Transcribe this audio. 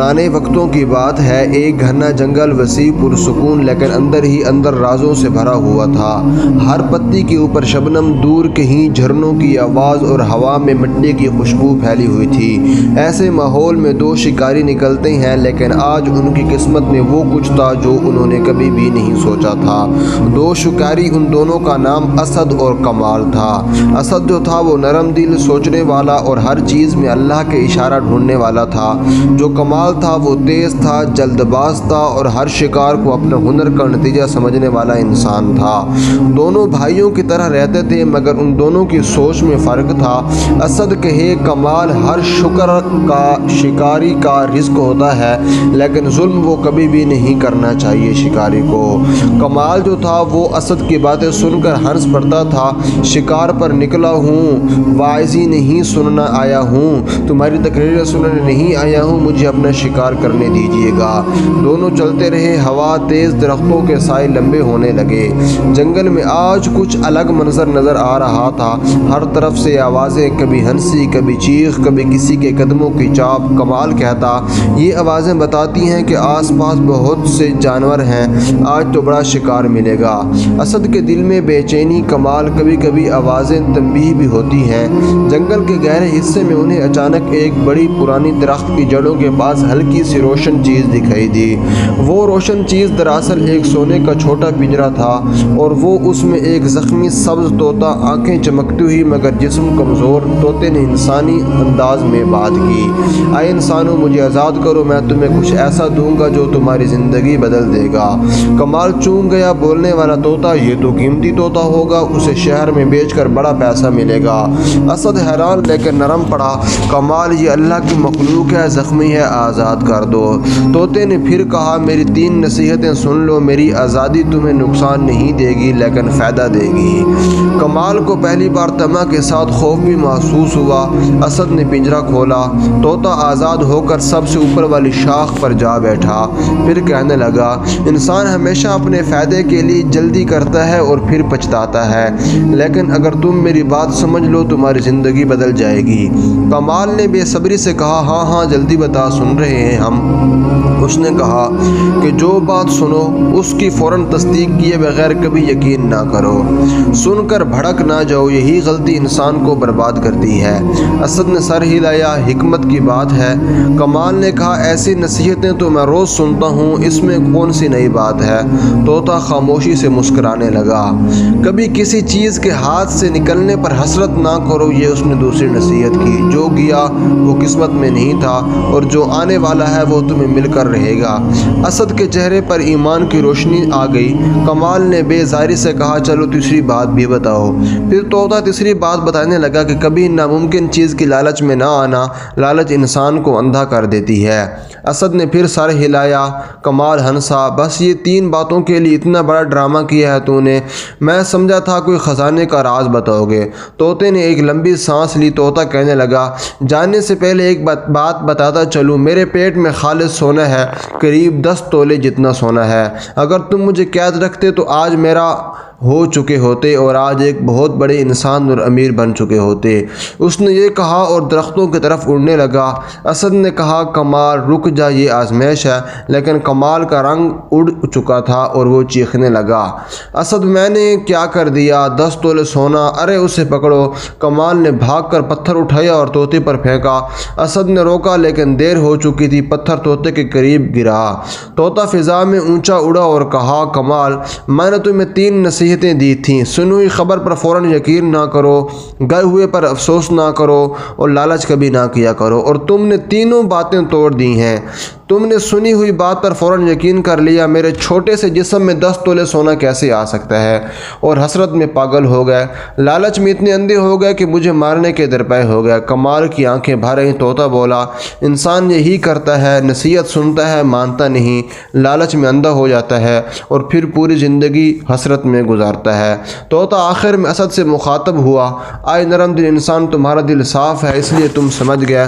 پرانے وقتوں کی بات ہے، ایک گھنا جنگل وسیع پرسکون لیکن اندر ہی اندر رازوں سے بھرا ہوا تھا۔ ہر پتی کے اوپر شبنم، دور کہیں جھرنوں کی آواز اور ہوا میں مٹی کی خوشبو پھیلی ہوئی تھی۔ ایسے ماحول میں دو شکاری نکلتے ہیں، لیکن آج ان کی قسمت میں وہ کچھ تھا جو انہوں نے کبھی بھی نہیں سوچا تھا۔ دو شکاری، ان دونوں کا نام اسد اور کمال تھا۔ اسد جو تھا وہ نرم دل، سوچنے والا اور ہر چیز میں اللہ کے اشارہ ڈھونڈنے والا تھا۔ جو کمال تھا وہ تیز تھا، جلد باز تھا اور ہر شکار کو اپنے ہنر کا نتیجہ سمجھنے والا انسان تھا۔ دونوں بھائیوں کی طرح رہتے تھے مگر ان دونوں کی سوچ میں فرق تھا۔ اسد کہے کمال، ہر شکاری کا رزق ہوتا ہے لیکن ظلم وہ کبھی بھی نہیں کرنا چاہیے شکاری کو۔ کمال جو تھا وہ اسد کی باتیں سن کر ہنس پڑتا تھا۔ شکار پر نکلا ہوں، واعظی نہیں سننا آیا ہوں، تمہاری تقریریں سننے نہیں آیا ہوں، مجھے اپنا شکار کرنے دیجیے گا۔ دونوں چلتے رہے، ہوا تیز، درختوں کے سائے لمبے ہونے لگے۔ جنگل میں آج کچھ الگ منظر نظر آ رہا تھا۔ ہر طرف سے آوازیں، کبھی ہنسی، کبھی چیخ، کبھی کسی کے قدموں کی چاپ۔ کمال کہتا، یہ آوازیں بتاتی ہیں کہ آس پاس بہت سے جانور ہیں، آج تو بڑا شکار ملے گا۔ اسد کے دل میں بے چینی۔ کمال، کبھی کبھی آوازیں تنبیہ بھی ہوتی ہیں۔ جنگل کے گہرے حصے میں انہیں اچانک ایک بڑی پرانی درخت کی جڑوں کے پاس ہلکی سی روشن چیز دکھائی دی۔ وہ روشن چیز دراصل ایک سونے کا چھوٹا پنجرا تھا اور وہ اس میں ایک زخمی سبز طوطا، آنکھیں چمکتی ہوئی مگر جسم کمزور۔ طوطے نے انسانی انداز میں بات کی، اے انسانوں، مجھے آزاد کرو، میں تمہیں کچھ ایسا دوں گا جو تمہاری زندگی بدل دے گا۔ کمال چونک گیا۔ بولنے والا طوطا، یہ تو قیمتی طوطا ہوگا، اسے شہر میں بیچ کر بڑا پیسہ ملے گا۔ اسد حیران لیکن نرم پڑا، کمال، یہ اللہ کی مخلوق ہے، زخمی ہے، آزاد کر دو۔ طوطے نے پھر کہا، میری 3 نصیحتیں سن لو، میری آزادی تمہیں نقصان نہیں دے گی لیکن فائدہ دے گی۔ کمال کو پہلی بار طمع کے ساتھ خوف بھی محسوس ہوا۔ اسد نے پنجرا کھولا، طوطا آزاد ہو کر سب سے اوپر والی شاخ پر جا بیٹھا۔ پھر کہنے لگا، انسان ہمیشہ اپنے فائدے کے لیے جلدی کرتا ہے اور پھر پچھتاتا ہے، لیکن اگر تم میری بات سمجھ لو تمہاری زندگی بدل جائے گی۔ کمال نے بے صبری سے کہا، ہاں ہاں جلدی بتا، سن رہے ہیں ہم۔ اس نے کہا کہ جو بات سنو اس کی فوراً تصدیق کیے بغیر کبھی یقین نہ کرو، سن کر بھڑک نہ جاؤ، یہی غلطی انسان کو برباد کرتی ہے۔ اسد نے سر ہلایا، حکمت کی بات ہے۔ کمال نے کہا، ایسی نصیحتیں تو میں روز سنتا ہوں، اس میں کون سی نئی بات ہے؟ طوطا خاموشی سے مسکرانے لگا۔ کبھی کسی چیز کے ہاتھ سے نکلنے پر حسرت نہ کرو، یہ اس نے دوسری نصیحت کی۔ جو گیا وہ قسمت میں نہیں تھا اور جو آنے والا ہے وہ تمہیں مل کر رہے گا۔ اسد کے چہرے پر ایمان کی روشنی آ گئی۔ کمال نے بے زاری سے کہا، چلو تیسری بات بھی بتاؤ۔ پھر طوطا تیسری بات بتانے لگا کہ کبھی ناممکن چیز کی لالچ میں نہ آنا، لالچ انسان کو اندھا کر دیتی ہے۔ اسد نے پھر سر ہلایا۔ کمال ہنسا، بس یہ 3 باتوں کے لیے اتنا بڑا ڈرامہ کیا ہے تو نے؟ میں سمجھا تھا کوئی خزانے کا راز بتاؤ گے۔ طوطے نے ایک لمبی سانس لی۔ طوطا کہنے لگا، جاننے سے پہلے ایک بات بتاتا چلوں، میرے پیٹ میں خالص سونا ہے، قریب 10 تولے جتنا سونا ہے۔ اگر تم مجھے قید رکھتے تو آج میرا ہو چکے ہوتے اور آج ایک بہت بڑے انسان اور امیر بن چکے ہوتے۔ اس نے یہ کہا اور درختوں کی طرف اڑنے لگا۔ اسد نے کہا، کمال رک جا، یہ آزمائش ہے۔ لیکن کمال کا رنگ اڑ چکا تھا اور وہ چیخنے لگا، اسد میں نے کیا کر دیا؟ 10 تولے سونا، ارے اسے پکڑو۔ کمال نے بھاگ کر پتھر اٹھایا اور طوطے پر پھینکا۔ اسد نے روکا لیکن دیر ہو چکی تھی، پتھر طوطے کے قریب گرا۔ طوطا فضا میں اونچا اڑا اور کہا، کمال، میں نے تمہیں 3 نصیحتیں دی تھیں، سنی ہوئی خبر پر فوراً یقین نہ کرو، گئے ہوئے پر افسوس نہ کرو اور لالچ کبھی نہ کیا کرو، اور تم نے تینوں باتیں توڑ دی ہیں۔ تم نے سنی ہوئی بات پر فوراً یقین کر لیا، میرے چھوٹے سے جسم میں 10 تولے سونا کیسے آ سکتا ہے، اور حسرت میں پاگل ہو گئے، لالچ میں اتنے اندھے ہو گئے کہ مجھے مارنے کے درپے ہو گئے۔ کمال کی آنکھیں بھر آئیں۔ طوطا بولا، انسان یہی کرتا ہے، نصیحت سنتا ہے، مانتا نہیں، لالچ میں اندھا ہو جاتا ہے اور پھر پوری زندگی حسرت میں گزارتا ہے۔ طوطا آخر میں اسد سے مخاطب ہوا، آئے نرم دل انسان، تمہارا دل صاف ہے اس لیے تم سمجھ گئے،